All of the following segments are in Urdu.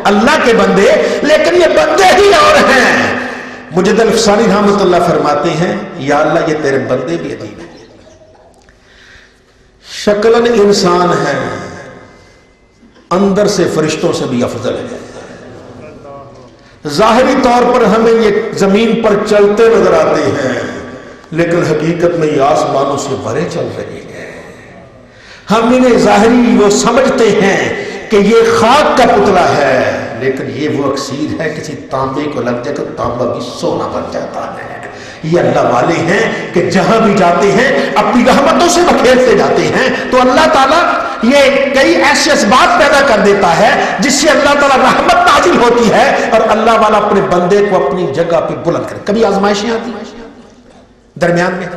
اللہ کے بندے، لیکن یہ بندے ہی اور ہیں۔ مجد الفسانی رحمۃ اللہ فرماتے ہیں یا اللہ یہ تیرے بندے بھی عجیب ہیں، شکلاً انسان ہے، اندر سے فرشتوں سے بھی افضل ہے۔ ظاہری طور پر ہمیں یہ زمین پر چلتے نظر آتے ہیں، لیکن حقیقت میں یہ آسمانوں سے بھرے چل رہے ہیں۔ ہم انہیں ظاہری وہ سمجھتے ہیں کہ یہ خاک کا پتلا ہے، لیکن یہ وہ اکسیر ہے، کسی تانبے کو لگ جائے تو تانبا بھی سونا بن جاتا ہے۔ یہ اللہ والے ہیں کہ جہاں بھی جاتے ہیں اپنی رحمتوں سے بکھیرتے جاتے ہیں۔ تو اللہ تعالیٰ یہ کئی ایسے اسباب پیدا کر دیتا ہے جس سے اللہ تعالیٰ رحمت نازل ہوتی ہے، اور اللہ والا اپنے بندے کو اپنی جگہ پہ بلند کرے۔ کبھی آزمائشیں آتی ہیں درمیان میں،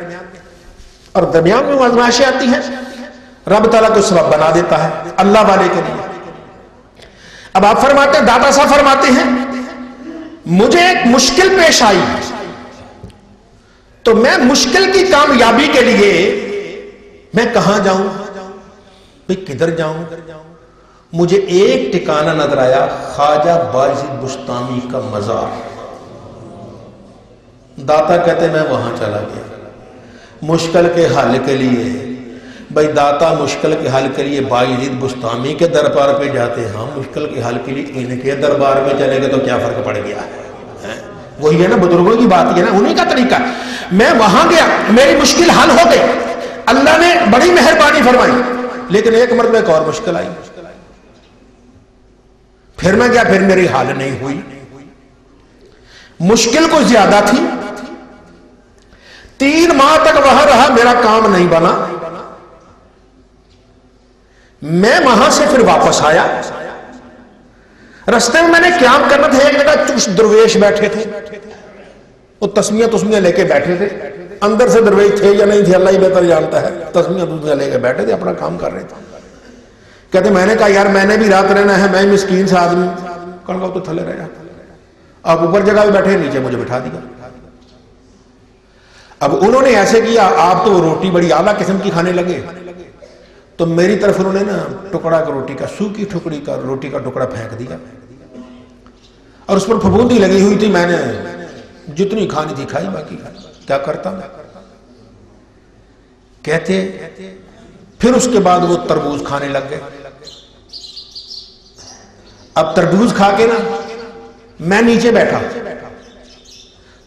اور درمیان میں وہ آزمائشیں آتی ہیں، رب تعالیٰ کو سبب بنا دیتا ہے اللہ والے کے لیے۔ اب آپ فرماتے ہیں، داتا صاحب فرماتے ہیں مجھے ایک مشکل پیش آئی تو میں مشکل کی کامیابی کے لیے میں کہاں جاؤں، بھئی کدھر جاؤں؟ مجھے ایک ٹھکانہ نظر آیا، خواجہ بایزید بستامی کا مزار۔ داتا کہتے میں وہاں چلا گیا مشکل کے حل کے لیے۔ بھئی داتا مشکل کے حل کے لیے بایزید بستامی کے دربار پہ جاتے ہیں، ہم مشکل کے حل کے لیے ان کے دربار میں چلے گئے تو کیا فرق پڑ گیا ہے؟ وہی ہے نا، بزرگوں کی بات ہے نا، انہی کا طریقہ۔ میں وہاں گیا، میری مشکل حل ہو گئی، اللہ نے بڑی مہربانی فرمائی، لیکن ایک مرتبہ ایک اور مشکل آئی، پھر میں گیا، پھر میری حل نہیں ہوئی۔ مشکل کو زیادہ تھی، 3 ماہ تک وہاں رہا، میرا کام نہیں بنا۔ میں وہاں سے پھر واپس آیا، رستے میں نے قیام کرنا تھا، ایک جگہ کچھ درویش بیٹھے تھے، وہ تسمیاں لے کے بیٹھے تھے، اندر سے درویش تھے یا نہیں تھے اللہ ہی بہتر جانتا ہے، تسمیاں لے کے بیٹھے تھے، اپنا کام کر رہے تھے۔ کہتے میں نے کہا یار میں نے بھی رات رہنا ہے، میں مسکین سے آدمی، کہا تو تھلے رہ جا، آپ اوپر جگہ بھی بیٹھے، نیچے مجھے بٹھا دیا۔ اب انہوں نے ایسے کیا، آپ تو روٹی بڑی اعلیٰ قسم کی کھانے لگے، تو میری طرف انہوں نے نا ٹکڑا کا روٹی کا، سوکھی ٹھکڑی کا روٹی کا ٹکڑا پھینک دیا، اور اس پر پھپھوندی لگی ہوئی تھی، میں نے جتنی کھانی تھی کھائی، باقی کیا کرتا میں۔ کہتے پھر اس کے بعد وہ تربوز کھانے لگ گئے۔ اب تربوز کھا کے نا میں نیچے بیٹھا،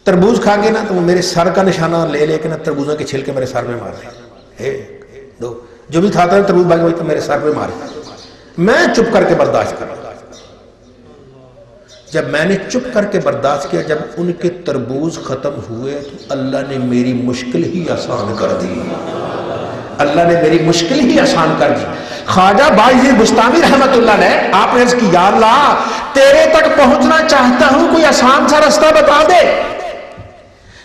تربوز کھا کے نا تو وہ میرے سر کا نشانہ لے لے کے نا تربوزوں کے چھلکے میرے سر میں مار رہے، 1 2 جو بھی کھاتا ہے تربوز بھائی وہی تو میرے سر پہ مارے۔ میں چپ کر کے برداشت کر رہا۔ جب میں نے چپ کر کے برداشت کیا، جب ان کے تربوز ختم ہوئے تو اللہ نے میری مشکل ہی آسان کر دی، اللہ نے میری مشکل ہی آسان کر دی۔ خواجہ بایزید بستامی رحمت اللہ علیہ، آپ نے عرض کی یا اللہ تیرے تک پہنچنا چاہتا ہوں، کوئی آسان سا رستہ بتا دے،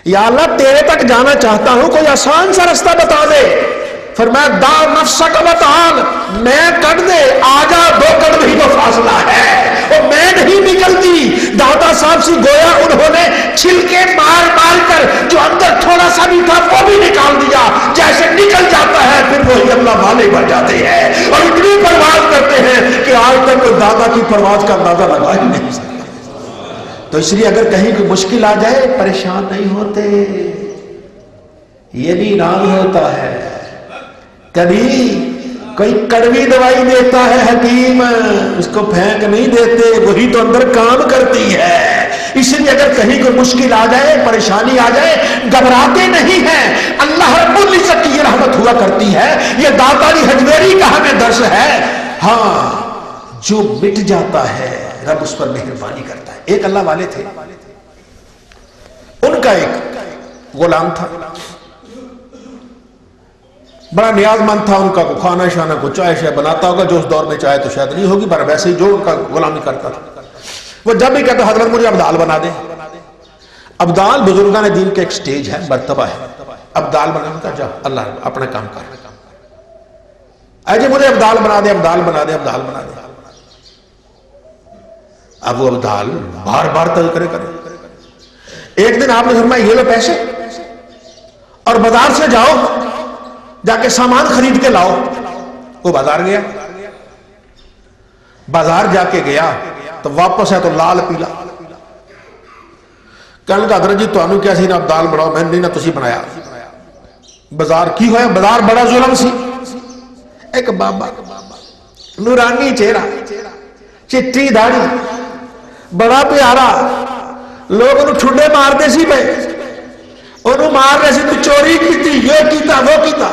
یا اللہ تیرے تک جانا چاہتا ہوں، کوئی آسان سا رستہ بتا دے۔ فرمایا دا نفسک وتعال، میں کٹ دے، آجا 2 قدم ہی تو فاصلہ ہے، اور میں نہیں نکلتی۔ داتا صاحب سے گویا انہوں نے چھلکے مار مار کر جو اندر تھوڑا سا بھی تھا وہ بھی نکال دیا، جیسے نکل جاتا ہے پھر وہی اللہ والے بن جاتے ہیں، اور اتنی پرواز کرتے ہیں کہ آج تک کوئی دادا کی پرواز کا اندازہ لگا ہی نہیں سکتا۔ تو اس لیے اگر کہیں کوئی مشکل آ جائے پریشان نہیں ہوتے، یہ بھی نام ہوتا ہے۔ کبھی کوئی کڑوی دوائی دیتا ہے حکیم، اس کو پھینک نہیں دیتے، وہی تو اندر کام کرتی ہے۔ اس لیے اگر کہیں کوئی مشکل آ جائے، پریشانی آ جائے، گھبراتے نہیں ہیں، اللہ رب العزت کی یہ رحمت ہوا کرتی ہے، یہ داتاری حجویری کا ہمیں درس ہے۔ ہاں جو مٹ جاتا ہے رب اس پر مہربانی کرتا ہے۔ ایک اللہ والے تھے، ان کا ایک غلام تھا، بڑا نیاز مند تھا، ان کا کو کھانا شانا کو چائے شائے بناتا ہوگا، جو اس دور میں چائے تو شاید نہیں ہوگی پر ویسے ہی جو ان کا غلامی کرتا تھا۔ وہ جب بھی کہتا حضرت مجھے ابدال بنا دے، ابدال بزرگان دین کے ایک سٹیج ہے، مرتبہ ہے، ابدال بنا کا، جا اللہ اپنا کام کر، اجے مجھے ابدال بنا دے، ابدال بنا دے، ابدال بنا دے۔ اب وہ ابدال بار بار تذکرے کرے۔ ایک دن آپ نے فرمایا یہ لو پیسے اور بازار سے جاؤ، جا کے سامان خرید کے لاؤ۔ وہ بازار گیا، بازار جا کے گیا، تو واپس ہے تو لال پیلا. کہنے لگا حضرت جی تانوں کیا سی نہ ابدال بناؤ, میں نہیں نہ تسی بنایا. بازار کی ہویا, بازار بڑا ظلم سی. ایک بابا نورانی چہرہ, چٹی داڑھی, بڑا پیارا, لوگ انہوں ٹھنڈے مار دے سی پہ, انہوں مار رہے سی تو چوری کی تھی, یہ کیتا وہ کیتا,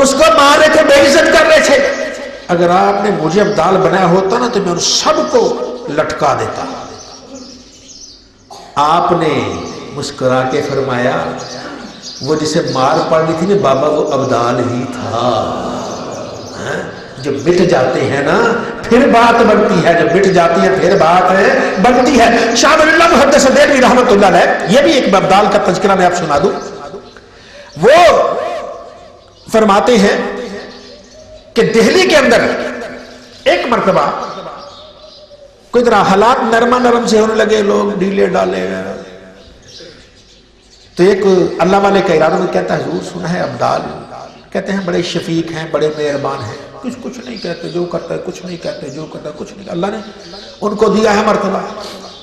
اس کو مار رہے تھے, بے عزت کر رہے تھے. اگر آپ نے مجھے ابدال بنایا ہوتا نا تو میں ان سب کو لٹکا دیتا. آپ نے مسکرا کے فرمایا وہ جسے مار پڑنی تھی نا بابا وہ ابدال ہی تھا. جو مٹ جاتے ہیں نا پھر بات بنتی ہے, جب مٹ جاتی ہے پھر بات بنتی ہے. شاہ ولی اللہ محدث دہلوی رحمۃ اللہ علیہ, یہ بھی ایک ابدال کا تذکرہ میں آپ سنا دوں. وہ فرماتے ہیں کہ دہلی کے اندر ایک مرتبہ کوئی طرح حالات نرما نرم سے ہونے لگے, لوگ ڈھیلے ڈالے, تو ایک اللہ والے کا ارادہ میں کہتا ہے حضور سنا ہے ابدال, کہتے ہیں بڑے شفیق ہیں, بڑے مہربان ہیں, کچھ نہیں کہتے, جو کرتا ہے کچھ نہیں کہتے, جو کرتا ہے کچھ نہیں. اللہ نے ان کو دیا ہے مرتبہ.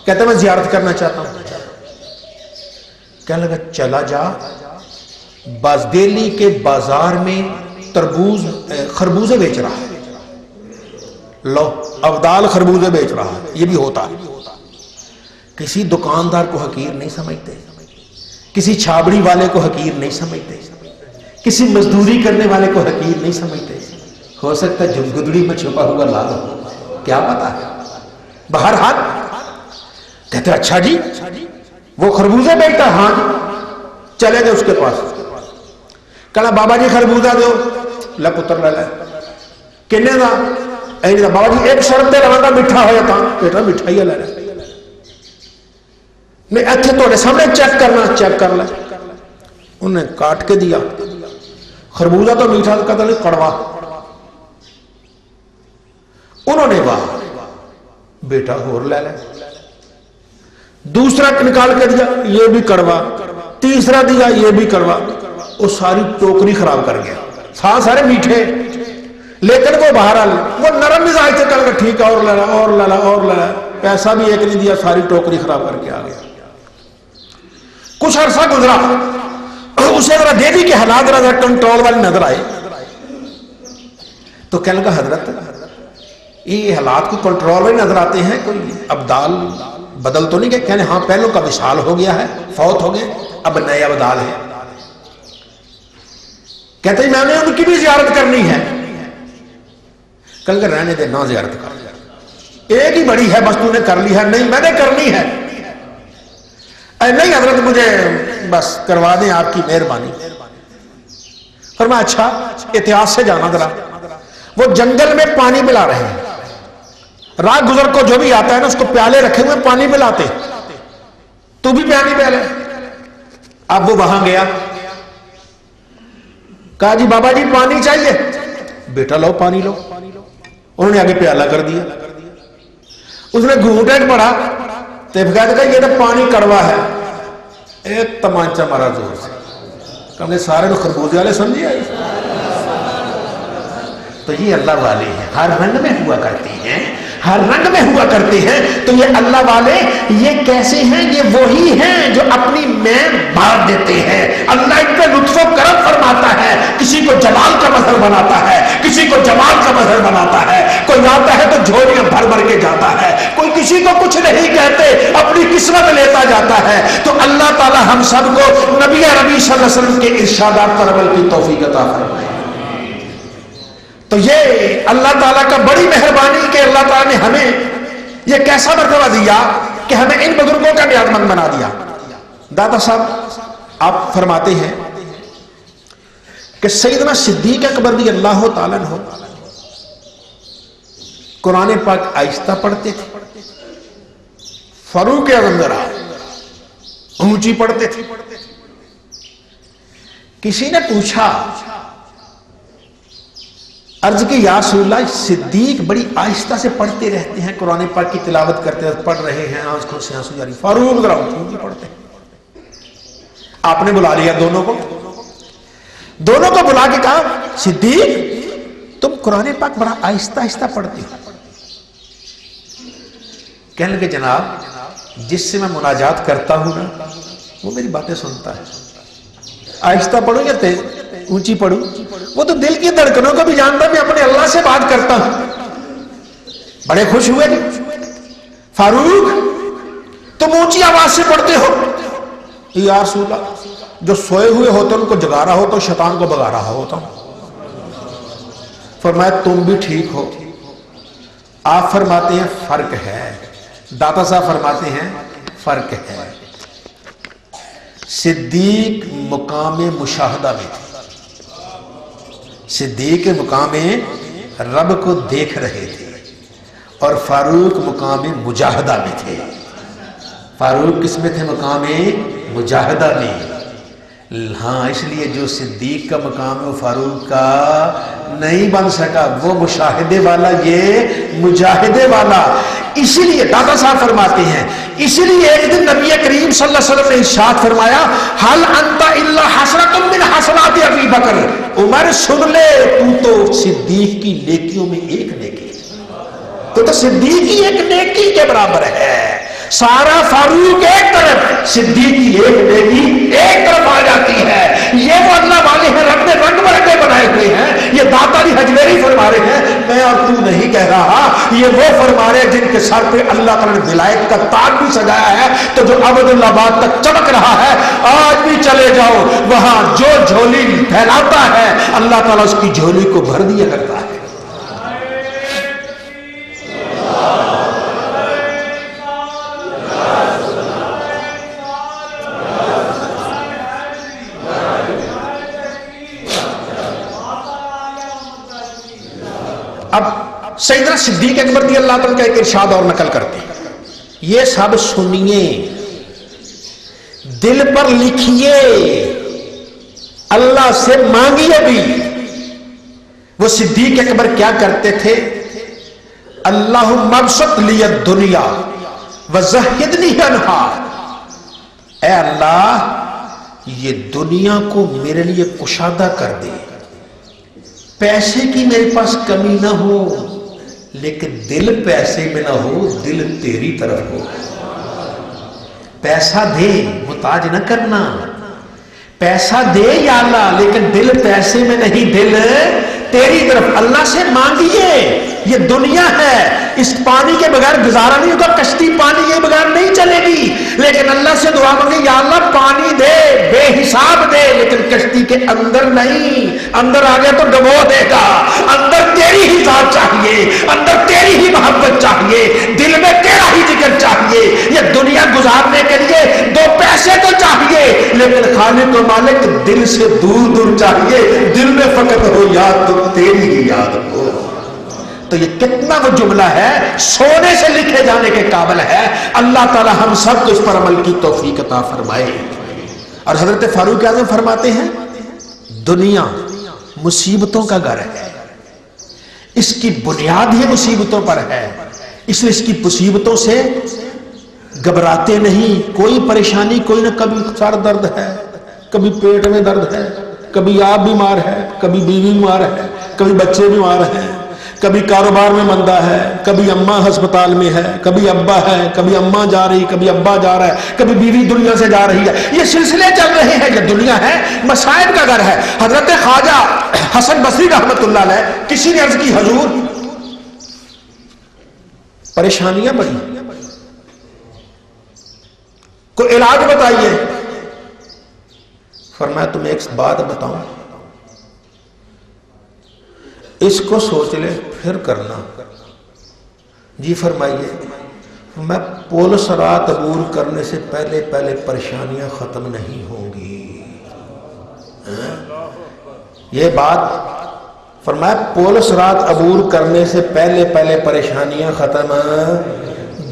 کہتے ہیں میں زیارت کرنا چاہتا ہوں. کہنے لگا چلا جا, دہلی کے بازار میں تربوز خربوزے بیچ رہا ہے. لو ابدال خربوزے بیچ رہا ہے, یہ بھی ہوتا ہے. کسی دکاندار کو حقیر نہیں سمجھتے, کسی چھابڑی والے کو حقیر نہیں سمجھتے, کسی مزدوری کرنے والے کو حقیر نہیں سمجھتے. ہو سکتا ہے جمگدڑی میں چھپا ہوا لال ہو, کیا پتا ہے. بہرحال کہتے اچھا جی وہ خربوزے بیچتا, ہاں جی. چلے گئے اس کے پاس, کہنا بابا جی خربوزہ دو. لے پتر لے لے, کنے دا بابا جی ایک شرط دے رہا میٹھا ہو جاتا. بیٹا میٹھا ہی لے لے. نہیں اتنے تھوڑے سامنے چیک کرنا, چیک کر لے. انہیں کاٹ کے دیا خربوزہ تو میٹھا قتل نہیں کڑوا. انہوں نے واہ بیٹا اور لے لے. دوسرا نکال کے دیا, یہ بھی کڑوا. تیسرا دیا, یہ بھی کڑوا. وہ ساری ٹوکری خراب کر گیا. سارے میٹھے, لیکن وہ بہرحال وہ نرم مزاج سے کر کے ٹھیک ہے, اور لے لا اور لے لا اور لے لا. پیسہ بھی ایک نہیں دیا, ساری ٹوکری خراب کر کے آ گیا. کچھ عرصہ گزرا, اسے ذرا دے دی کہ حالات ذرا کنٹرول والی نظر آئے, تو کہنے لگا حضرت یہ حالات کو کنٹرول والی نظر آتے ہیں, کوئی ابدال بدل تو نہیں گئے؟ کہنے ہاں پہلوں کا وصال ہو گیا ہے, فوت ہو گئے, اب نئے ابدال ہیں. کہتے ہیں میں نے ان کی بھی زیارت کرنی ہے. کہنے لگا رہنے دے, نہ زیارت کر, ایک ہی بڑی ہے بس تو نے کر لی ہے. نہیں میں نے کرنی ہے. نہیں حضرت مجھے بس کروا دیں, آپ کی مہربانی. فرمایا اچھا احتیاط سے جانا ذرا. وہ جنگل میں پانی پلا رہے ہیں, راہ گزر کو جو بھی آتا ہے نا اس کو پیالے رکھے ہوئے پانی پلاتے, تو بھی پانی پیا لے. اب وہ وہاں گیا, کہا جی بابا جی پانی چاہیے. بیٹا لو پانی لو. انہوں نے آگے پیالہ کر دیا. اس نے گھونٹ ایک پڑا تو کہا یہ تو پانی کڑوا ہے. ایک تمانچہ مارا زور سے. کہ سارے تو خربوزے والے سمجھے آئی. تو یہ اللہ والے ہیں, ہر رنگ میں ہوا کرتے ہیں, ہر رنگ میں ہوا کرتے ہیں. تو یہ اللہ والے یہ کیسے ہیں؟ یہ وہی ہیں جو اپنی مین بات دیتے ہیں. اللہ ان پہ لطف و کرم فرماتا ہے, کسی کو جلال کا مظہر بناتا ہے, کسی کو جمال کا مظہر بناتا ہے. کوئی آتا ہے تو جھولیاں بھر بھر کے جاتا ہے, کوئی کسی کو کچھ نہیں کہتے اپنی قسمت لیتا جاتا ہے. تو اللہ تعالی ہم سب کو نبی عربی صلی اللہ علیہ وسلم کے ارشادات پر عمل کی توفیق عطا فرمائے. تو یہ اللہ تعالیٰ کا بڑی مہربانی کہ اللہ تعالیٰ نے ہمیں یہ کیسا مرتبہ دیا کہ ہمیں ان بزرگوں کا نیاز مند بنا دیا. دادا صاحب آپ فرماتے ہیں کہ سیدنا صدیق اکبر رضی اللہ تعالیٰ عنہ قرآن پاک آہستہ پڑھتے تھے, فاروق اعظم ذرا اونچی پڑھتے تھے. کسی نے پوچھا, عرض کی یا رسول اللہ صدیق بڑی آہستہ سے پڑھتے رہتے ہیں, قرآن پاک کی تلاوت کرتے ہیں, پڑھ رہے ہیں, آنکھوں سے آنسو جاری. فاروق ذرا اونچی پڑھتے ہیں. آپ نے بلا لیا دونوں کو بلا کے کہا صدیق تم قرآن پاک بڑا آہستہ آہستہ پڑھتے ہو. کہنے لگے جناب جس سے میں مناجات کرتا ہوں نا وہ میری باتیں سنتا ہے، آہستہ پڑھوں یا تیز اونچی پڑھوں، وہ تو دل کی دھڑکنوں کو بھی جانتا، میں اپنے اللہ سے بات کرتا ہوں۔ بڑے خوش ہوئے کہ فاروق تم اونچی آواز سے پڑھتے ہو؟ یا رسول اللہ جو سوئے ہوئے ہوتے ان کو جگا رہا ہوتا، شیطان کو بگا رہا ہوتا۔ فرمایا تم بھی ٹھیک ہو؟ آپ فرماتے ہیں فرق ہے، داتا صاحب فرماتے ہیں فرق ہے۔ صدیق مقام مشاہدہ میں تھے، صدیق مقام رب کو دیکھ رہے تھے، اور فاروق مقام مجاہدہ میں تھے۔ فاروق کس میں تھے؟ مقام مجاہدہ میں۔ ہاں اس لیے جو صدیق کا مقام ہے وہ فاروق کا نہیں بن سکا، وہ مشاہدے والا یہ مجاہدے والا۔ اسی لیے دادا صاحب فرماتے ہیں، اسی لیے ایک دن نبی کریم صلی اللہ علیہ وسلم نے ارشاد فرمایا حل انت الا حسنۃ من حسنات ابی بکر، عمر سن لے تو صدیق کی نیکیوں میں ایک نیکی، تو صدیق کی ایک نیکی کے برابر ہے۔ سارا فاروق ایک طرف، صدیق کی ایک نیکی ایک طرف آ جاتی ہے۔ یہ وہ اللہ والے ہیں، رب نے رنگ برنگے بنائے ہوئے ہیں۔ یہ داتا علی حجویری فرما رہے ہیں، میں اور تو نہیں کہہ رہا، یہ وہ فرما رہے ہیں جن کے سر پہ اللہ تعالیٰ نے ولایت کا تاج بھی سجایا ہے، تو جو عبد آباد تک چمک رہا ہے۔ آج بھی چلے جاؤ وہاں جو جھولی پھیلاتا ہے اللہ تعالیٰ اس کی جھولی کو بھر دیا کرتا ہے۔ اب سیدنا صدیق اکبر رضی اللہ تعالیٰ کا ایک ارشاد اور نقل کرتے ہیں، یہ سب سنیے، دل پر لکھیے، اللہ سے مانگیے بھی۔ وہ صدیق اکبر کیا کرتے تھے؟ اللہم ابسط لی الدنیا وزہدنی عنہا، اے اللہ یہ دنیا کو میرے لیے کشادہ کر دے، پیسے کی میرے پاس کمی نہ ہو لیکن دل پیسے میں نہ ہو، دل تیری طرف ہو۔ پیسہ دے محتاج نہ کرنا، پیسہ دے یا اللہ لیکن دل پیسے میں نہیں، دل تیری طرف۔ اللہ سے مانگیے، یہ دنیا ہے، اس پانی کے بغیر گزارا نہیں ہوگا، کشتی پانی کے بغیر نہیں چلے گی، لیکن اللہ سے دعا مانگے یا اللہ پانی دے، بے حساب دے، لیکن کشتی کے اندر نہیں، اندر آ گیا تو ڈبو دے گا۔ اندر تیری ہی ذات چاہیے، اندر تیری ہی محبت چاہیے، دل میں تیرا ہی ذکر چاہیے۔ یہ دنیا گزارنے کے لیے دو پیسے تو چاہیے لیکن خالق و مالک دل سے دور دور چاہیے، دل میں فقط ہو یاد تو تیری ہی یاد ہو۔ تو یہ کتنا وہ جملہ ہے، سونے سے لکھے جانے کے قابل ہے۔ اللہ تعالی ہم سب کو اس پر عمل کی توفیق عطا فرمائے۔ اور حضرت فاروق اعظم فرماتے ہیں دنیا مصیبتوں کا گھر ہے، اس کی بنیاد ہی مصیبتوں پر ہے، اس لیے اس کی مصیبتوں سے گھبراتے نہیں۔ کوئی پریشانی، کوئی نہ کبھی سر درد ہے، کبھی پیٹ میں درد ہے، کبھی آپ بیمار ہے، کبھی بیوی بیمار ہے، کبھی بچے بیمار ہیں، کبھی کاروبار میں مندہ ہے، کبھی اماں ہسپتال میں ہے، کبھی ابا ہے، کبھی اماں جا رہی، کبھی ابا جا رہا ہے، کبھی بیوی دنیا سے جا رہی ہے، یہ سلسلے چل رہے ہیں۔ یہ دنیا ہے، مصائب کا گھر ہے۔ حضرت خواجہ حسن بصری رحمت اللہ علیہ کسی نے عرض کی حضور پریشانیاں بڑی، کوئی علاج بتائیے۔ فرمایا تمہیں ایک بات بتاؤں، اس کو سوچ لے پھر کرنا۔ جی فرمائیے۔ میں پول صراط عبور کرنے سے پہلے پریشانیاں ختم نہیں ہوں گی۔ یہ بات فرمایا پول صراط عبور کرنے سے پہلے پریشانیاں ختم،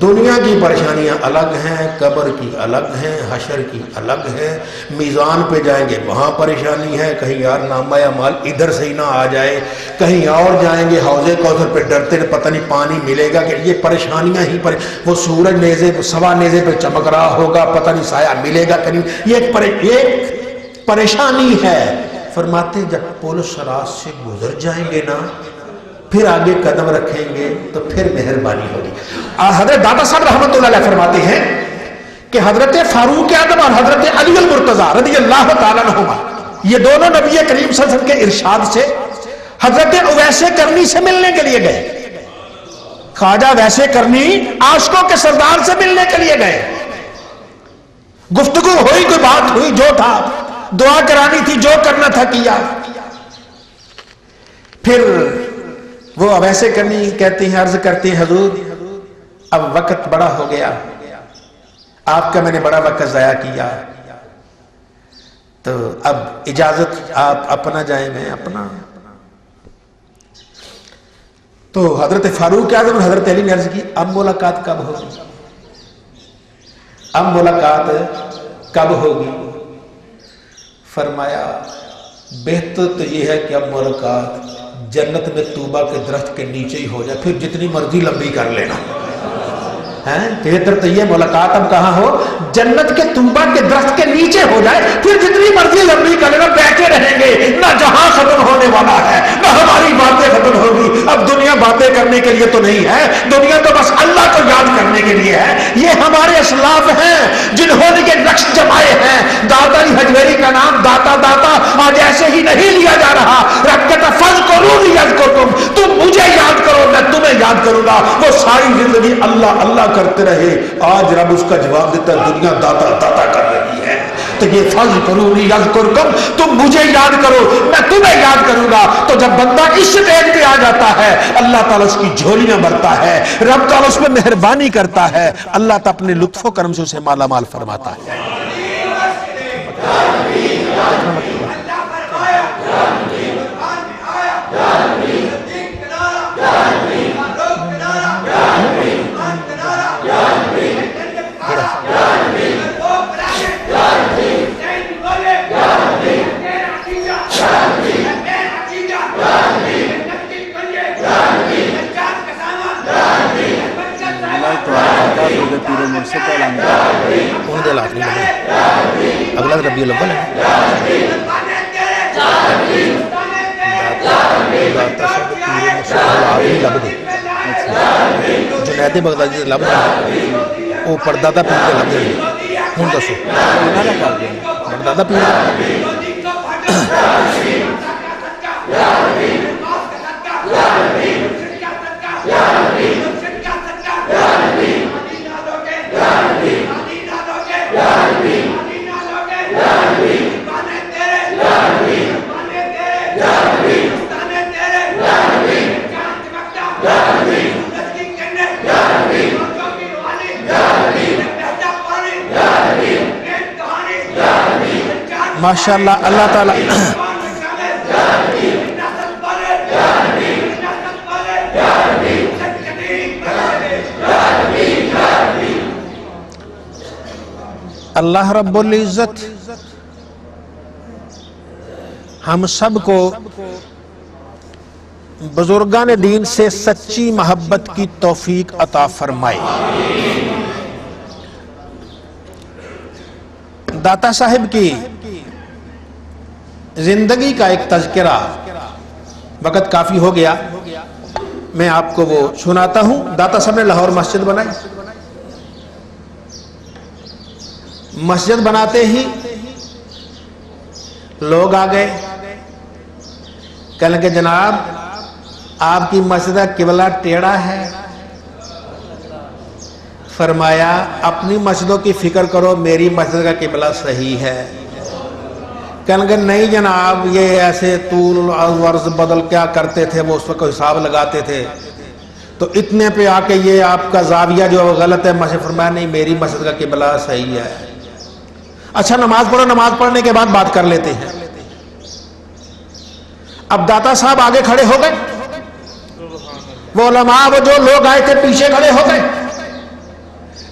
دنیا کی پریشانیاں الگ ہیں، قبر کی الگ ہیں، حشر کی الگ ہیں، میزان پہ جائیں گے وہاں پریشانی ہے، کہیں یار نامہ اعمال ادھر سے ہی نہ آ جائے، کہیں اور جائیں گے حوض کوثر پہ ڈرتے پتہ نہیں پانی ملے گا کہ یہ پریشانیاں ہی وہ سورج نیزے سوا نیزے پہ چمک رہا ہوگا، پتہ نہیں سایہ ملے گا کہ نہیں، یہ ایک پریشانی ہے۔ فرماتے جب پول صراط سے گزر جائیں گے نا پھر آگے قدم رکھیں گے تو پھر مہربانی ہوگی. حضرت داتا صاحب رحمۃ اللہ علیہ فرماتے ہیں کہ حضرت فاروق اعظم اور حضرت علی المرتضیٰ رضی اللہ تعالیٰ عنہما یہ دونوں نبی کریم صلی اللہ علیہ وسلم کے ارشاد سے حضرت اویس کرنی سے ملنے کے لیے گئے. خواجہ ویسے کرنی عاشقوں کے سردار سے ملنے کے لیے گئے. گفتگو ہوئی, کوئی بات ہوئی, جو تھا دعا کرانی تھی, جو کرنا تھا کیا. پھر وہ ویسے کرنی کہتی ہیں, عرض کرتی ہیں حضور اب وقت بڑا ہو گیا, آپ کا میں نے بڑا وقت ضائع کیا, تو اب اجازت آپ اپنا جائیں میں اپنا. تو حضرت فاروق اعظم اور حضرت علی نے عرض کی اب ملاقات کب ہوگی, اب ملاقات کب ہوگی؟ فرمایا بہتر تو یہ ہے کہ اب ملاقات جنت میں طوبہ کے درخت کے نیچے ہی ہو جائے, پھر جتنی مرضی لمبی کر لینا. بہتر تو یہ ملاقات اب کہاں ہو, جنت کے طوبہ کے درخت کے نیچے ہو جائے, پھر جتنی مرضی لمبی کر لینا, بیٹھے رہیں گے. نہ جہاں ختم ہونے والا ہے نہ ہماری باتیں ختم ہوگی. اب دنیا باتیں کرنے کے لیے تو نہیں ہے, دنیا تو بس اللہ کو یاد کرنے کے لیے ہے. یہ ہمارے اسلاف ہیں جنہوں نے یہ نقش جمائے ہیں. داتا حجویری کا نام داتا داتا آج ایسے ہی نہیں لیا جا رہا. رکعت فذکرونی اذکرکم, تم مجھے یاد کرو میں تمہیں یاد کروں گا. وہ ساری زندگی اللہ اللہ کرتے رہے, آج رب اس کا جواب دیتا ہے دنیا داتا داتا کر رہی ہے. تو یہ فذکرونی اذکرکم, تم مجھے یاد کرو میں تمہیں یاد کروں گا. تو جب بندہ اس سٹیج پہ آ جاتا ہے اللہ تعالیٰ اس کی جھولیاں بھرتا ہے, رب تعالیٰ اس میں مہربانی کرتا ہے, اللہ تعالیٰ اپنے لطف و کرم سے اسے مالا مال فرماتا ہے. اگلا ربیع الاول ہے. جنید بغدادی لب وہ پردادا پیر کے لب ہوں دسو پردادا پیر ماشاءاللہ. اللہ تعالیٰ اللہ رب العزت ہم سب کو بزرگان دین سے سچی محبت کی توفیق عطا فرمائے. داتا صاحب کی زندگی کا ایک تذکرہ, وقت کافی ہو گیا, میں آپ کو وہ سناتا ہوں. داتا صاحب نے لاہور مسجد بنائی. مسجد بناتے ہی لوگ آ گئے, کہنے لگے جناب آپ کی مسجد کا قبلہ ٹیڑھا ہے. فرمایا اپنی مسجدوں کی فکر کرو, میری مسجد کا قبلہ صحیح ہے. کہنے لگے نہیں جناب یہ ایسے طول عرض بدل کیا کرتے تھے, وہ اس وقت حساب لگاتے تھے, تو اتنے پہ آ کے یہ آپ کا زاویہ جو غلط ہے. مسجد فرمایا نہیں میری مسجد کا قبلہ صحیح ہے. اچھا نماز پڑھو, نماز پڑھنے کے بعد بات کر لیتے ہیں. اب داتا صاحب آگے کھڑے ہو گئے, وہ علماء وہ جو لوگ آئے تھے پیچھے کھڑے ہو گئے.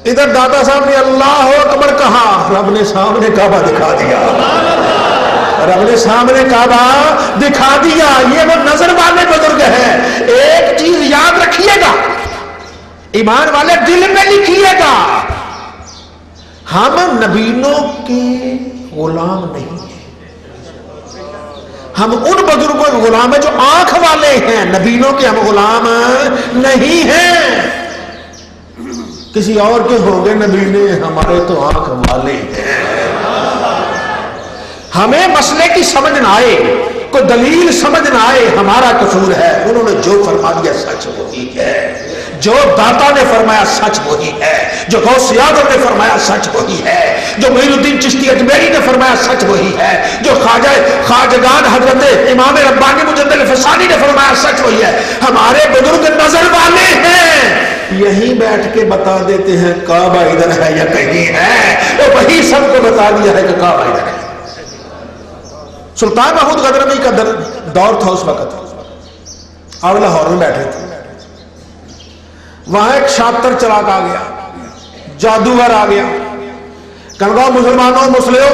ادھر داتا صاحب نے اللہ اکبر کہا, رب نے سامنے کعبہ دکھا دیا, رب نے سامنے کعبہ دکھا دیا. یہ وہ نظر والے بزرگ ہیں. ایک چیز یاد رکھیے گا, ایمان والے دل میں لکھیے گا, ہم نبیوں کے غلام نہیں ہیں, ہم ان بزرگوں کے غلام ہیں جو آنکھ والے ہیں، نبیوں کے ہم غلام نہیں ہیں۔ کسی اور کے ہوں گے نبینے، ہمارے تو آنکھ والے ہیں۔ ہمیں مسئلے کی سمجھ نہ آئے، کوئی دلیل سمجھ نہ آئے، ہمارا قصور ہے۔ انہوں نے جو فرما دیا سچ وہی ہے، جو داتا نے فرمایا سچ وہی ہے، جو غوث اعظم نے فرمایا سچ وہی ہے، جو معین الدین چشتی اجمیری نے فرمایا سچ وہی ہے، جو خواجگان حضرت امام ربانی مجدد الفسانی نے فرمایا سچ وہی ہے۔ ہمارے بزرگ نظر والے ہیں، یہیں بیٹھ کے بتا دیتے ہیں کعبہ ادھر ہے یا کہیں ہے، وہ وہی سب کو بتا دیا ہے کہ کعبہ ادھر ہے۔ سلطان محمود غزنوی کا دور تھا اس وقت، آپ لاہور میں بیٹھے تھے، وہاں ایک شاطر چراغ آ گیا، جادوگر آ گیا، کہنے لگا مسلمانوں مسلموں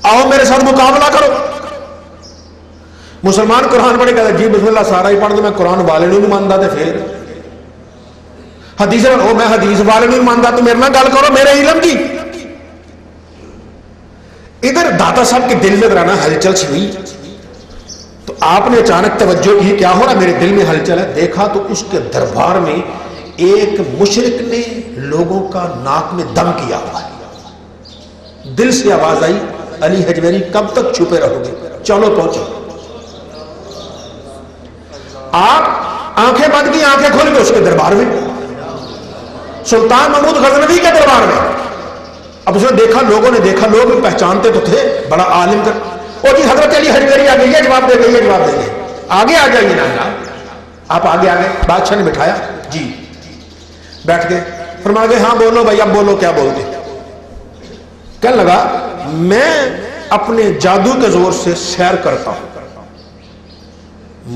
آؤ میرے ساتھ مقابلہ کرو۔ مسلمان قرآن پڑھے، کہتا جی بسم اللہ سارا ہی پڑھ دو، میں قرآن والے نہیں مانتا تھے، پھر حدیث میں حدیث والے نہیں مانتا تو میرے نہ گل کرو میرے علم کی۔ ادھر داتا صاحب کے دل میں ذرا ہلچل سی ہوئی، تو آپ نے اچانک توجہ کی کیا ہو رہا، میرے دل میں ہلچل ہے۔ دیکھا تو اس کے دربار میں ایک مشرک نے لوگوں کا ناک میں دم کیا ہوا ہے۔ دل سے آواز آئی علی حجویری کب تک چھپے رہو گے، چلو پہنچو۔ آپ آنکھیں بند کی، آنکھیں کھول کے اس کے دربار میں، سلطان محمود غزنوی کے دربار میں۔ اب اس نے دیکھا، لوگوں نے دیکھا، لوگ پہچانتے تو تھے، بڑا عالم کر، او جی حضرت علی حجویری آ گئی، یہ جواب دے گئی، یہ جواب دے گئی، آگے آ جائیے نا۔ آپ آگے آ گئے، بادشاہ نے بٹھایا، جی بیٹھ گئے، فرما گئے ہاں بولو بھائی، اب بولو کیا بولتے۔ کہنے لگا میں اپنے جادو کے زور سے سیر کرتا ہوں،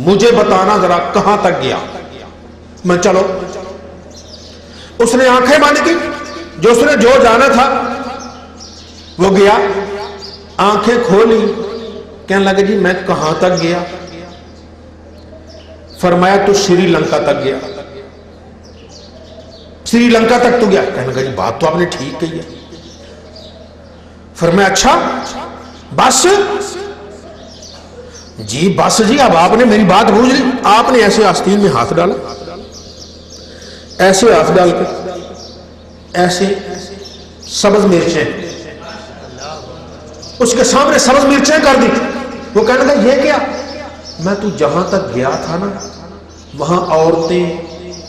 مجھے بتانا ذرا کہاں تک گیا میں، چلو۔ اس نے آنکھیں بند کی، جو اس نے جو جانا تھا وہ گیا، آنکھیں کھولی، کہنے لگا جی میں کہاں تک گیا؟ فرمایا تو سری لنکا تک گیا۔ سری لنکا تک تو گیا؟ کہنے لگا جی بات تو آپ نے ٹھیک کہی ہے۔ فرمایا اچھا بس؟ جی بس جی، اب آپ نے میری بات بوجھ لی۔ آپ نے ایسے آستین میں ہاتھ ڈالا، ایسے ہاتھ ڈال کے ایسے سبز مرچیں اس کے سامنے سبز مرچیں کر دی۔ وہ کہنے لگا یہ کیا؟ میں تو جہاں تک گیا تھا نا وہاں عورتیں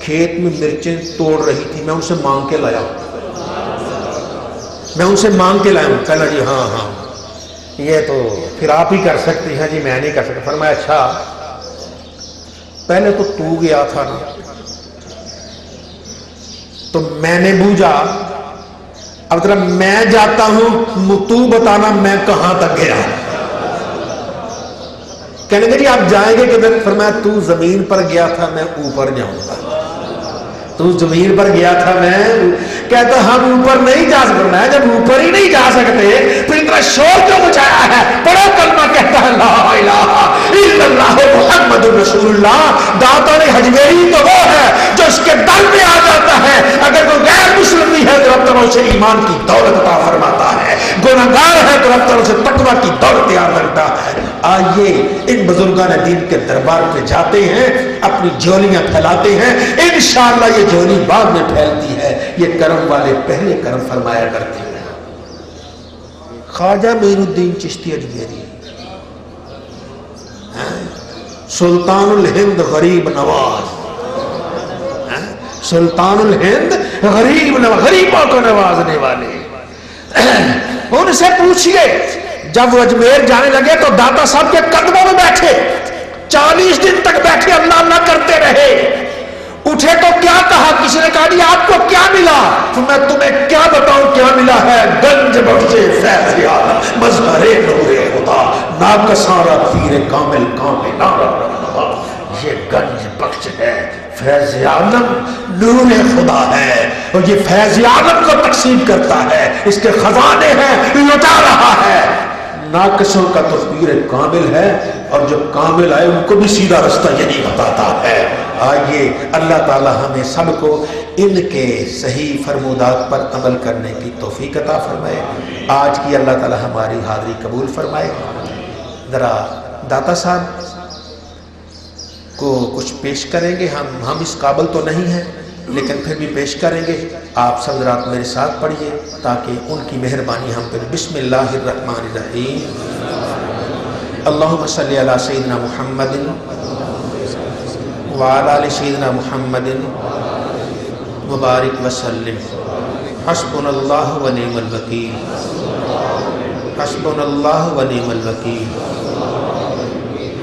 کھیت میں مرچیں توڑ رہی تھی، میں ان سے مانگ کے لایا ہوں، میں ان سے مانگ کے لایا ہوں۔ کہنا جی ہاں ہاں یہ تو پھر آپ ہی کر سکتے ہیں جی، میں نہیں کر سکتا۔ فرمایا اچھا پہلے تو گیا تھا نا تو میں نے بوجھا، اب ذرا میں جاتا ہوں تو بتانا میں کہاں تک گیا۔ کہنے لگے جی آپ جائیں گے کدھر؟ فرمایا تو زمین پر گیا تھا، میں اوپر جاؤں گا۔ تو زمین پر گیا تھا، میں کہتا ہم اوپر نہیں جا سکتے۔ میں جب اوپر ہی نہیں جا سکتے پھر اتنا شور کیوں مچایا ہے؟ بڑا کلمہ کہتا ہے لا الہ الا اللہ محمد رسول اللہ۔ داتا نے حجویری تو وہ ہے جو اس کے دل میں آ جاتا ہے، اگر کوئی غیر مسلم بھی ہے تو رب تعالیٰ اسے ایمان کی دولت عطا فرماتا ہے، گنہگار ہے تو رب تعالیٰ اسے تقویٰ کی دولت عطا کرتا ہے۔ آئیے ان بزرگان دین کے دربار پہ جاتے ہیں، اپنی جھولیاں پھیلاتے ہیں، انشاءاللہ یہ جھولی بعد میں پھیلتی ہے۔ یہ کرم والے پہلے کرم فرمایا کرتے ہیں۔ خواجہ معین الدین چشتی اجمیری، سلطان الہند غریب نواز، سلطان الہند غریب نواز، غریبوں کو نوازنے والے۔ ان سے پوچھئے، جب وہ اجمیر جانے لگے تو داتا صاحب کے قدموں میں بیٹھے، 40 دن تک بیٹھے اللہ اللہ کرتے رہے۔ اٹھے تو کیا کہا؟ کسی نے کہا جی آپ کو کیا ملا؟ تو میں تمہیں کیا بتاؤں کیا ملا ہے؟ گنج بخشے فیض عالم، مظہر نور خدا، ناکسارا پیر کامل کامل نارا رہا۔ یہ گنج بخش ہے، فیض عالم نور خدا ہے، اور یہ فیض عالم کو تقسیم کرتا ہے، اس کے خزانے ہیں لٹا رہا ہے۔ ناقصوں کا تو پیر کامل ہے، اور جو کامل آئے ان کو بھی سیدھا رستہ یہی بتاتا ہے۔ آئیے اللہ تعالی ہمیں سب کو ان کے صحیح فرمودات پر عمل کرنے کی توفیق عطا فرمائے۔ آج کی اللہ تعالی ہماری حاضری قبول فرمائے۔ ذرا داتا صاحب کو کچھ پیش کریں گے. ہم اس قابل تو نہیں ہیں لیکن پھر بھی پیش کریں گے. آپ سب رات میرے ساتھ پڑھیے تاکہ ان کی مہربانی ہم پر. بسم اللہ الرحمن الرحیم. اللہم صلی علی سیدنا محمد وعلی آل سیدنا محمد وبارک وسلم. حسبنا اللہ و نعم الوکیل. حسبنا اللہ و نعم الوکیل.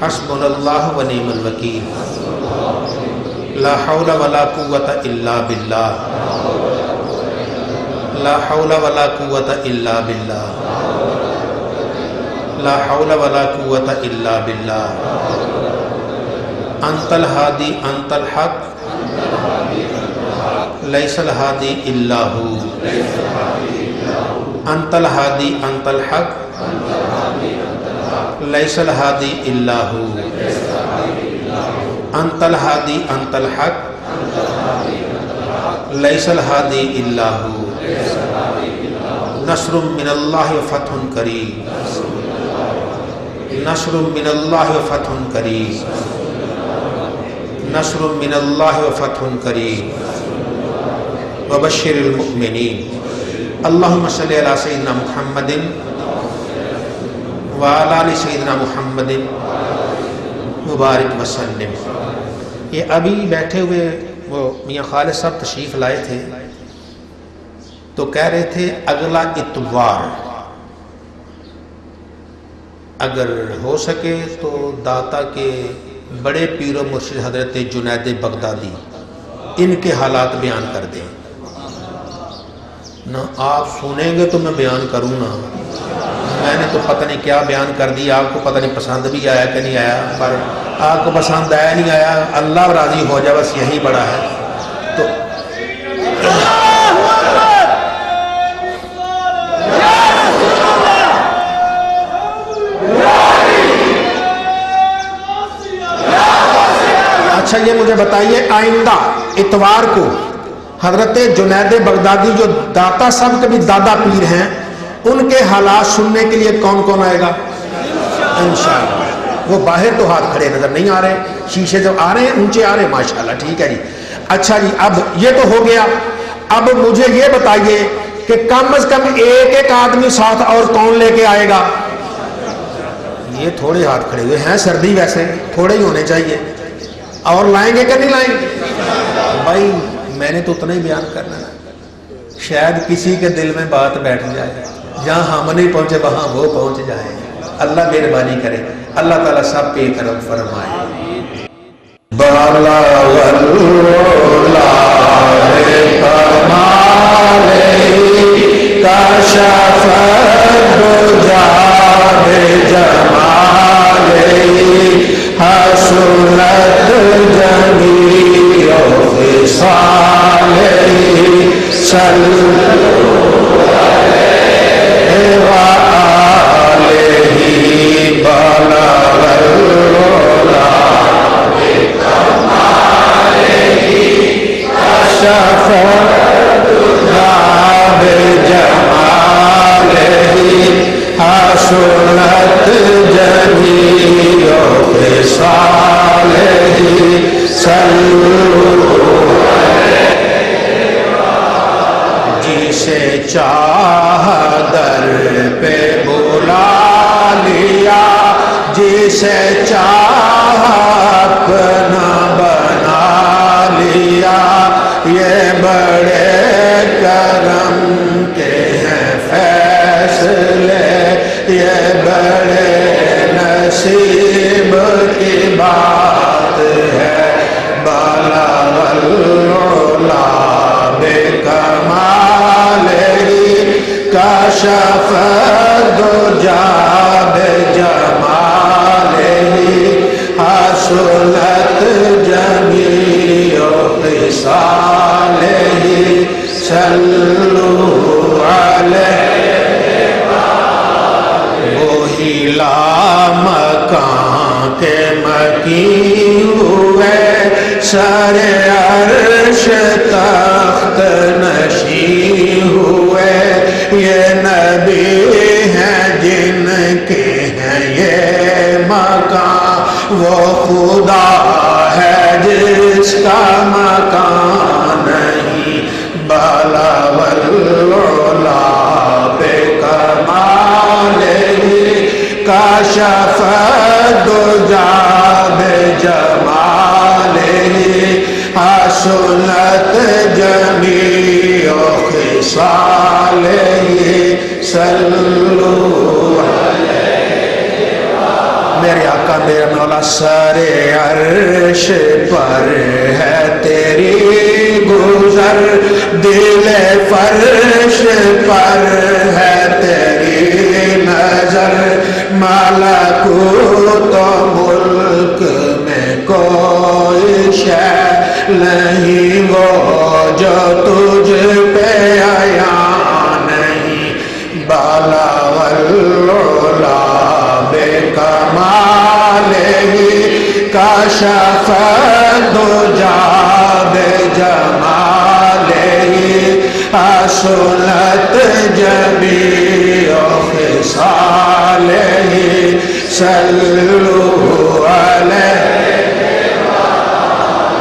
حسبنا اللہ و نعم الوکیل. لا حول ولا قوة الا باللہ. لا حول ولا قوة الا باللہ. لا حول ولا قوة الا باللہ. انت الہادی انت الحق لیس الہادی الا ہو. انت الہادی انت الحق لیس الہادی الا ہو. انت الہادی انت الحق لیس الہادی الا ہو. نصر من اللہ و فتح قریب. نصر من اللہ و فتح قریب. نصر من اللہ و فتح قریب. وبشر المؤمنین. اللہم صلی علی سیدنا محمد وعلی آل سیدنا محمد مبارک وسلم. یہ ابھی بیٹھے ہوئے وہ میاں خالد صاحب تشریف لائے تھے تو کہہ رہے تھے اگلا اتوار اگر ہو سکے تو داتا کے بڑے پیر و مرشد حضرت جنید بغدادی ان کے حالات بیان کر دیں. نہ آپ سنیں گے تو میں بیان کروں نا. میں نے تو پتہ نہیں کیا بیان کر دیا. آپ کو پتہ نہیں پسند بھی آیا کہ نہیں آیا. پر آپ کو پسند آیا نہیں آیا اللہ راضی ہو جائے بس یہی بڑا ہے. تو اچھا یہ مجھے بتائیے آئندہ اتوار کو حضرت جنید بغدادی جو داتا صاحب کے بھی دادا پیر ہیں ان کے حالات سننے کے لیے کون کون آئے گا انشاءاللہ. وہ باہر تو ہاتھ کھڑے نظر نہیں آ رہے. شیشے جب آ رہے ہیں اونچے آ رہے ہیں ماشاءاللہ. ٹھیک ہے جی. اچھا جی اب یہ تو ہو گیا. اب مجھے یہ بتائیے کہ کم از کم ایک آدمی ساتھ اور کون لے کے آئے گا. یہ تھوڑے ہاتھ کھڑے ہوئے ہیں. سردی ویسے تھوڑے ہی ہونے چاہیے. اور لائیں گے کہ نہیں لائیں گے بھائی. میں نے تو اتنا ہی بیان کرنا ہے. شاید کسی کے دل میں بات بیٹھ جائے. جہاں ہم نہیں پہنچے وہاں وہ پہنچ جائے. اللہ مہربانی کرے. اللہ تعالیٰ سب پہ کرم فرمائے. جسے چاہ در پہ بلا لیا جسے چاہ اپنا بنا لیا. یہ بڑے کرم کے ہیں فیصلے. یہ بڑے نصیب کی بات ہے. بالا والعلا بکمالہ کشف الدجی بجمالہ. حسنت جمیع خصالہ. صلو علیہ. وہی لامکان کے مکین ہوئے سر عرش تخت نشین ہوئے. یہ نبی ہیں جن کے ہیں یہ جس کا مکان نہیں بالا والعلا بکمالہ کاشف الدجی بجمالہ حسنت جمیع خصالہ صلو میرے آقا میرے مولا سر عرش پر ہے تیری گزر دل فرش پر ہے تیری نظر ملکوت و ملک میں کوئی شے نہیں وہ جو تجھ پہ عیاں نہیں بالا والعلا بکمالہ کاشف الدجی بجمالہ حسنت جمیع خصالہ صلو علیہ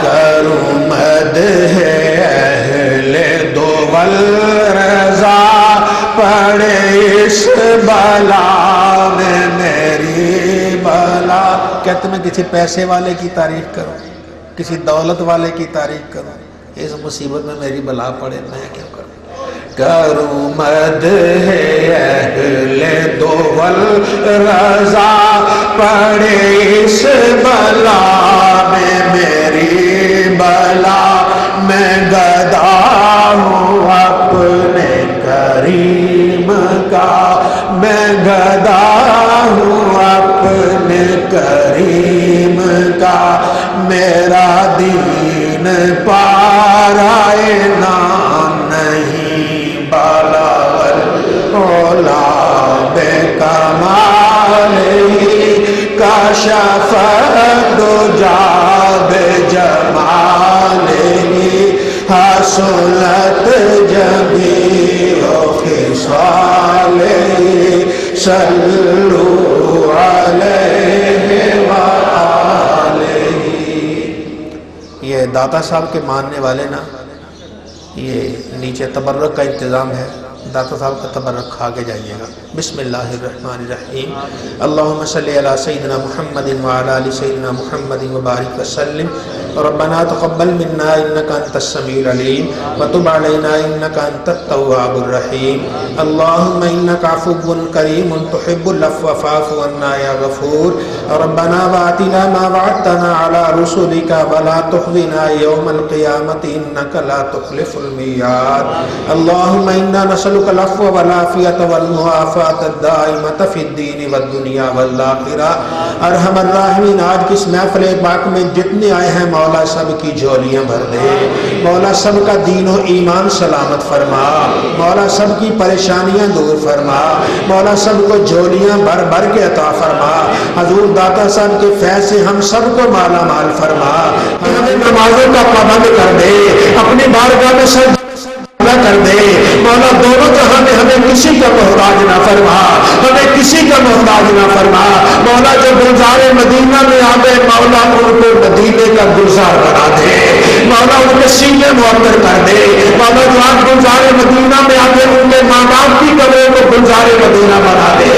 کروں مدح اہل دول رضا پڑے اس بلا میں میری بلا کہتے میں کسی پیسے والے کی تعریف کروں کسی دولت والے کی تعریف کروں اس مصیبت میں میری بلا پڑے میں کیا کروں کروں مدح اہل دول رضا پڑے اس بلا میں میری بلا میں گدا ہوں اپنے کریم کا میں گدا ہوں اپنے کریم کا میرا دین پارائے نام نہیں بالا والعلا بکمالہ کاشف الدجی بجمالہ حسنت جمیع خصالہ صلو علیہ وآلہ یہ داتا صاحب کے ماننے والے نا یہ نیچے تبرک کا انتظام ہے داتا صاحب کا تبرک کھا کے جائیے گا بسم اللہ الرحمن الرحیم اللہم صلی علی سیدنا محمد وعلی آل سیدنا محمد وبارک وسلم ربنا تقبل منا انکا انت السمیع العلیم وتب علینا انکا انت التواب الرحیم اللہم انکا عفو کریم تحب العفو فاعف عنا یا غفور ربنا وآتنا ما وعدتنا على رسلك ولا تخزنا يوم القيامة انك لا تخلف الميعاد اللهم انا نسألك العفو والعافية والمعافاة الدائمة في الدين والدنيا والآخرة ارحم الراحمین آج کی اس محفل پاک میں جتنے آئے ہیں مولا سب کی جھولیاں بھر دے مولا سب کا دین و ایمان سلامت فرما مولا سب کی پریشانیاں دور فرما مولا سب کو جھولیاں بھر بھر کے عطا فرما حضور داتا صاحب کے فیض سے ہم سب کو مالا مال فرما ہمیں نمازوں کا پابند کر دے اپنی بارگاہ میں سجدہ کر دے مولا دونوں جہاں میں ہمیں کسی کا محتاج نہ فرما ہمیں کسی کا محتاج نہ فرما مولا جو گلزار مدینہ میں آگے مولا ان کو مدینے کا گلزار بنا دے مولا ان کے سینے معطر کر دے مولا جو آج گلزار مدینہ میں آگے ان کے ماں باپ کی قبروں کو گلزار مدینہ بنا دے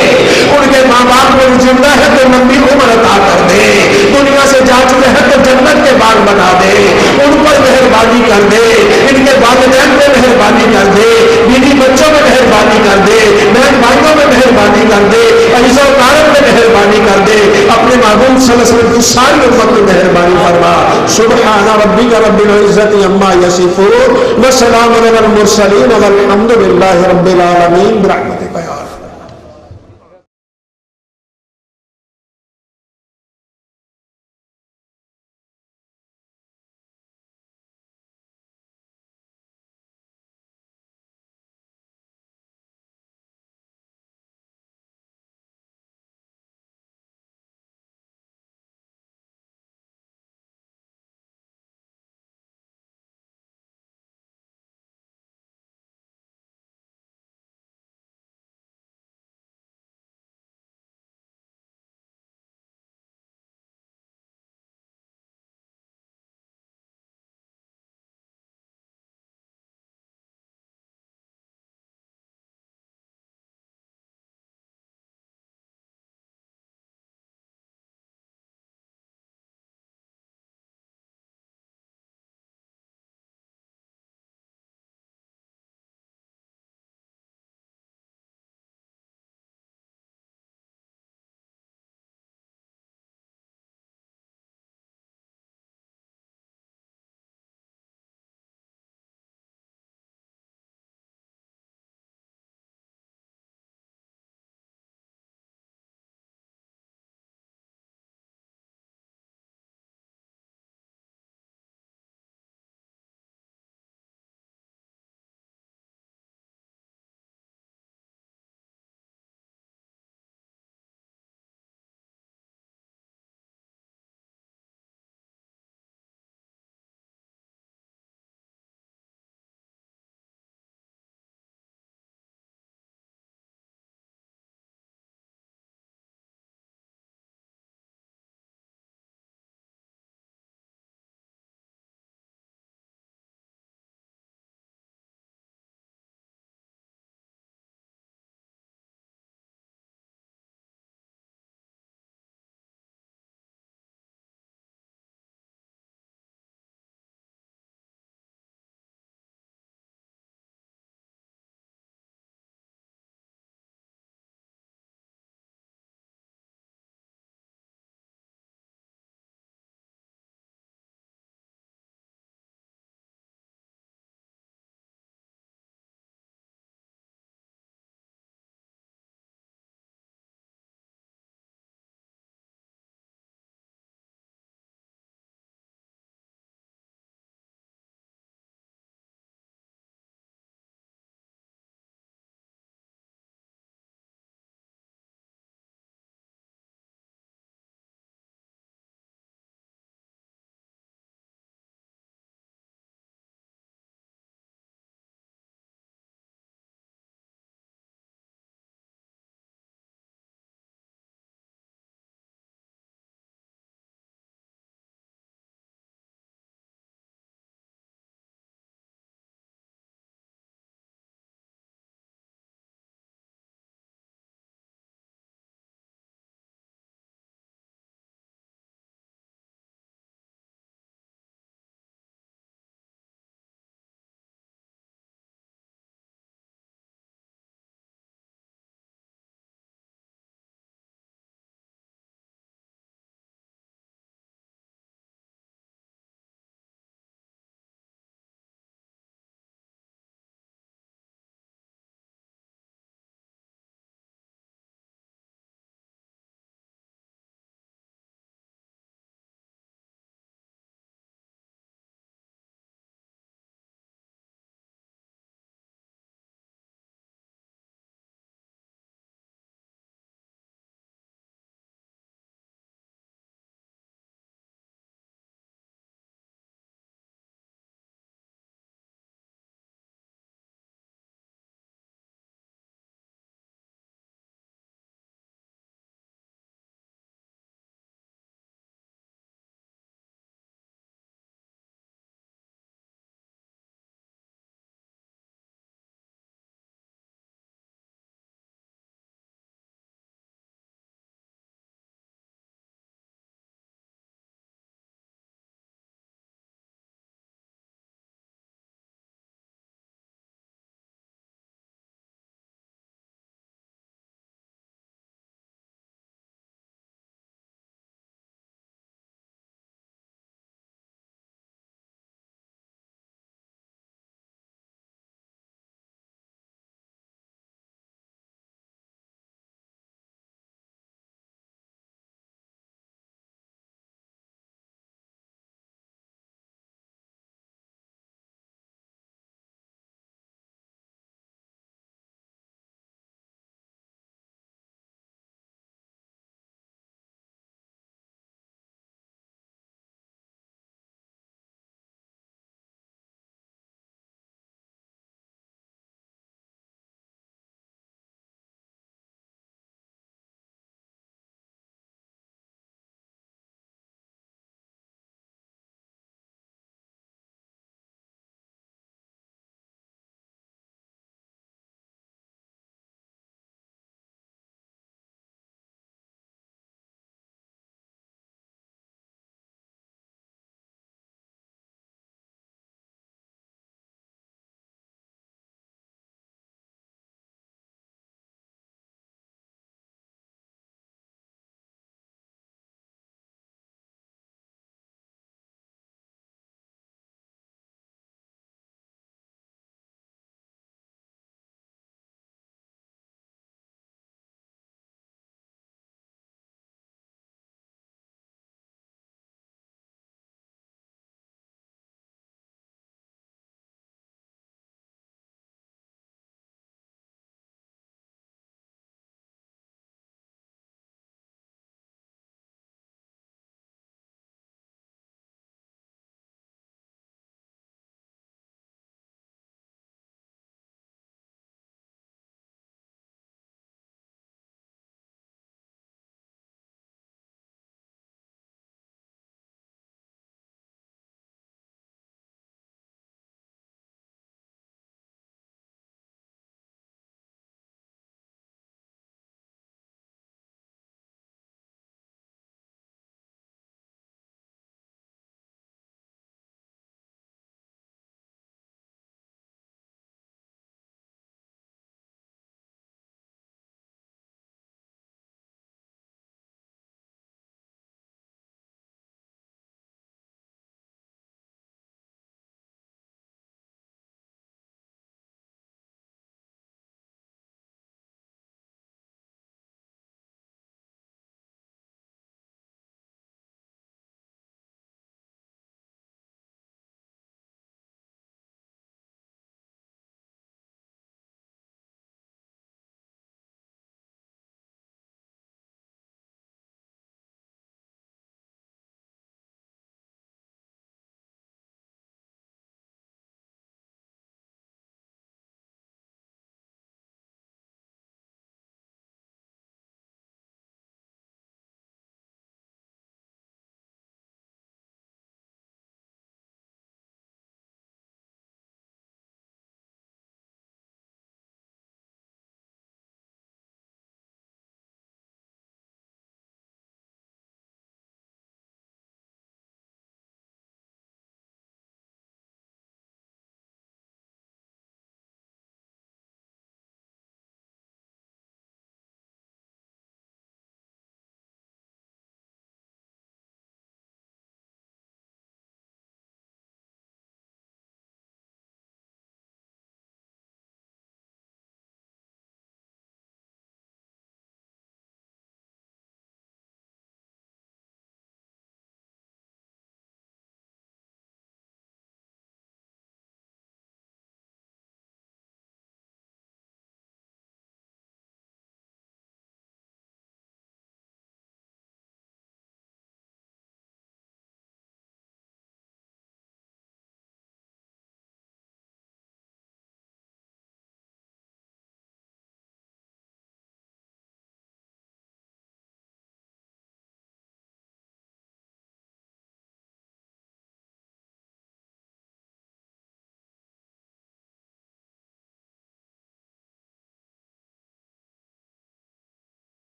ان کے ماں باپ کو زندہ ہے تو لمبی عمر عطا کر دے دنیا سے جا چکے ہیں تو جنت کے باغ بنا دے ان پر مہربانی کر دے ان کے والدین پہ مہربانی کر دے بیوی بچوں میں مہربانی کر دے بہن بھائیوں میں مہربانی کر دے عزیز و اقارب میں مہربانی کر دے اپنے محبوب صلی اللہ علیہ وسلم کی ساری امت میں مہربانی فرما سبحان ربک رب العزت عما یصفون وسلام علی المرسلین والحمد للہ رب العالمین برحمتک یا